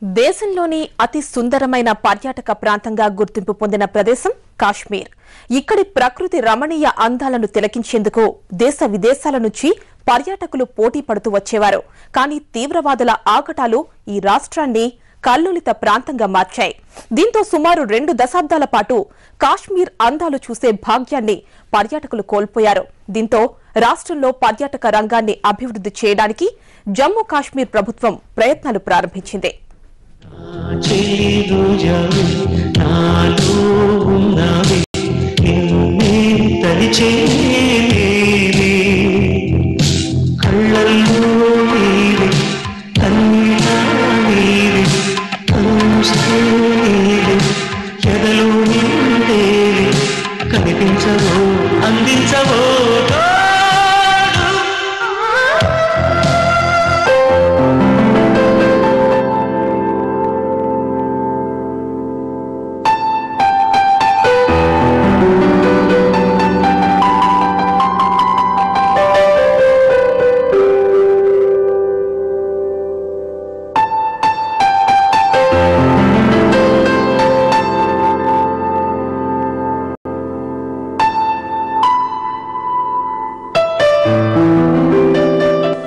దేశంలోని అతి సుందరమైన పర్యాటక ప్రాంతంగా గుర్తింపు పొందిన ప్రదేశం కాశ్మీర్. ఇక్కడి ప్రకృతి రమణీయ అందాలను తిలకించేందుకు దేశ విదేశాల నుంచి పర్యాటకులు పోటీ పడుతూ వచ్చేవారు. కానీ తీవ్రవాదుల ఆగటాలు ఈ రాష్ట్రాన్ని కల్లోలిత ప్రాంతంగా మార్చాయి. దీంతో సుమారు 2 దశాబ్దాల పాటు కాశ్మీర్ అందాలు చూసే భాగ్యాన్ని పర్యాటకులు కోల్పోయారు. దీంతో రాష్ట్రంలో పర్యాటక రంగాన్ని అభివృద్ధి చేయడానికి జమ్మూ కాశ్మీర్ ప్రభుత్వం ప్రయత్నాలు ప్రారంభించింది.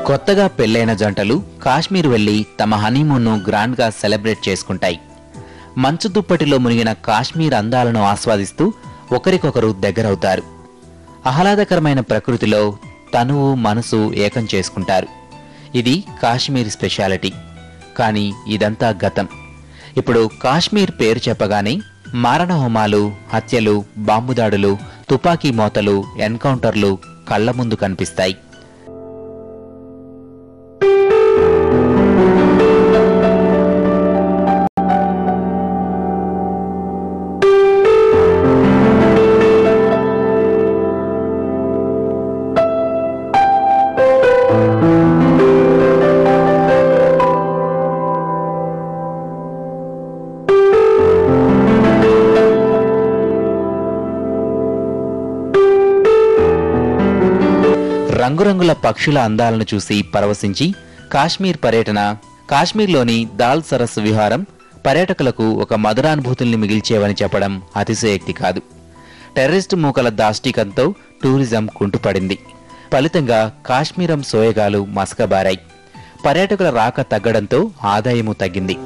కొత్తగా పెళ్లైన జంటలు కాశ్మీర్ వెళ్లి తమ హనీమూన్ను గ్రాండ్ గా సెలబ్రేట్ చేసుకుంటాయి. మంచు దుప్పటిలో మునిగిన కాశ్మీర్ అందాలను ఆస్వాదిస్తూ ఒకరికొకరు దగ్గరవుతారు. ఆహ్లాదకరమైన ప్రకృతిలో తనువు మనసు ఏకం చేసుకుంటారు. ఇది కాశ్మీర్ స్పెషాలిటీ. కానీ ఇదంతా గతం. ఇప్పుడు కాశ్మీర్ పేరు చెప్పగానే మారణ హోమాలు, హత్యలు, బాంబుదాడులు, తుపాకీ మోతలు, ఎన్కౌంటర్లు కళ్ల ముందు కనిపిస్తాయి. రంగురంగుల పక్షుల అందాలను చూసి పరవశించి కాశ్మీర్ పర్యటన, కాశ్మీర్లోని దాల్ సరస్సు విహారం పర్యాటకులకు ఒక మధురానుభూతుల్ని మిగిల్చేవని చెప్పడం అతిశయోక్తి కాదు. టెర్రరిస్టు మూకల దాష్టీకంతో టూరిజం కుంటుపడింది. ఫలితంగా కాశ్మీరం సోయగాలు మసకబారాయి. పర్యాటకుల రాక తగ్గడంతో ఆదాయము తగ్గింది.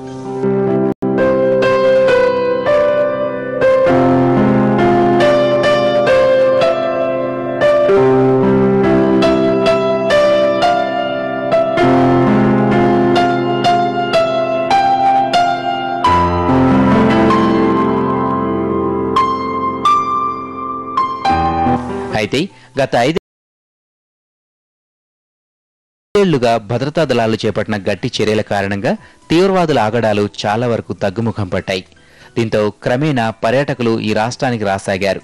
అయితే గత 5 ఏళ్లుగా భద్రతా దళాలు చేపట్టిన గట్టి చర్యల కారణంగా తీవ్రవాదుల ఆగడాలు చాలా వరకు తగ్గుముఖం పట్టాయి. దీంతో క్రమేణా పర్యాటకులు ఈ రాష్ట్రానికి రాసాగారు.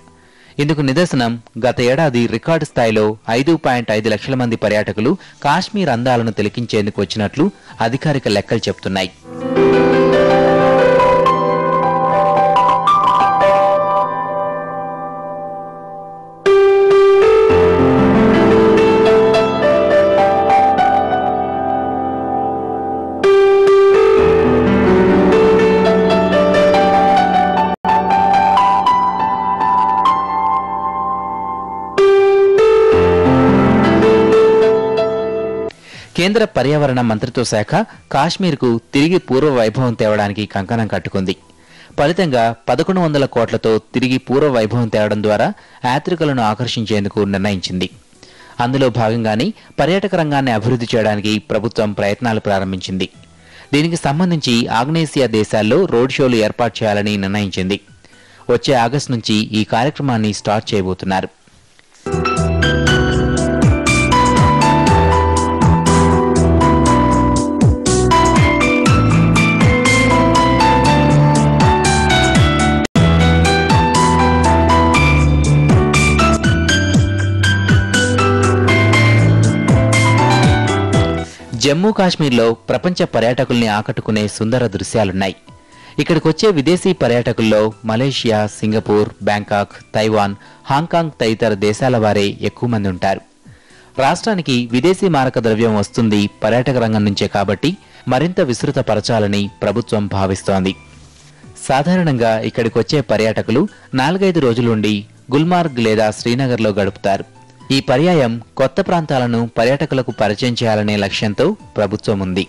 ఇందుకు నిదర్శనం గత ఏడాది రికార్డు స్థాయిలో 5.5 లక్షల మంది పర్యాటకులు కాశ్మీర్ అందాలను తిలకించేందుకు వచ్చినట్లు అధికారిక లెక్కలు చెబుతున్నాయి. కేంద్ర పర్యావరణ మంత్రిత్వ శాఖ కాశ్మీర్కు తిరిగి పూర్వ వైభవం తేవడానికి కంకణం కట్టుకుంది. ఫలితంగా 1100 కోట్లతో తిరిగి పూర్వ వైభవం తేవడం ద్వారా యాత్రికులను ఆకర్షించేందుకు నిర్ణయించింది. అందులో భాగంగానే పర్యాటక రంగాన్ని అభివృద్ధి చేయడానికి ప్రభుత్వం ప్రయత్నాలు ప్రారంభించింది. దీనికి సంబంధించి ఆగ్నేసియా దేశాల్లో రోడ్ షోలు ఏర్పాటు చేయాలని నిర్ణయించింది. వచ్చే ఆగస్టు నుంచి ఈ కార్యక్రమాన్ని స్టార్ట్ చేయబోతున్నారు. జమ్మూ కాశ్మీర్లో ప్రపంచ పర్యాటకుల్ని ఆకట్టుకునే సుందర దృశ్యాలున్నాయి. ఇక్కడికొచ్చే విదేశీ పర్యాటకుల్లో Malaysia, Singapore, Bangkok, Taiwan, Hong Kong తదితర దేశాల వారే ఎక్కువ మంది ఉంటారు. రాష్ట్రానికి విదేశీ మారక ద్రవ్యం వస్తుంది పర్యాటక రంగం నుంచే కాబట్టి మరింత విస్తృతపరచాలని ప్రభుత్వం భావిస్తోంది. సాధారణంగా ఇక్కడికొచ్చే పర్యాటకులు 4-5 రోజులుండి గుల్మార్గ్ లేదా శ్రీనగర్లో గడుపుతారు. ఈ పర్యాయం కొత్త ప్రాంతాలను పర్యాటకులకు పరిచయం చేయాలనే లక్ష్యంతో ప్రభుత్వం ఉంది.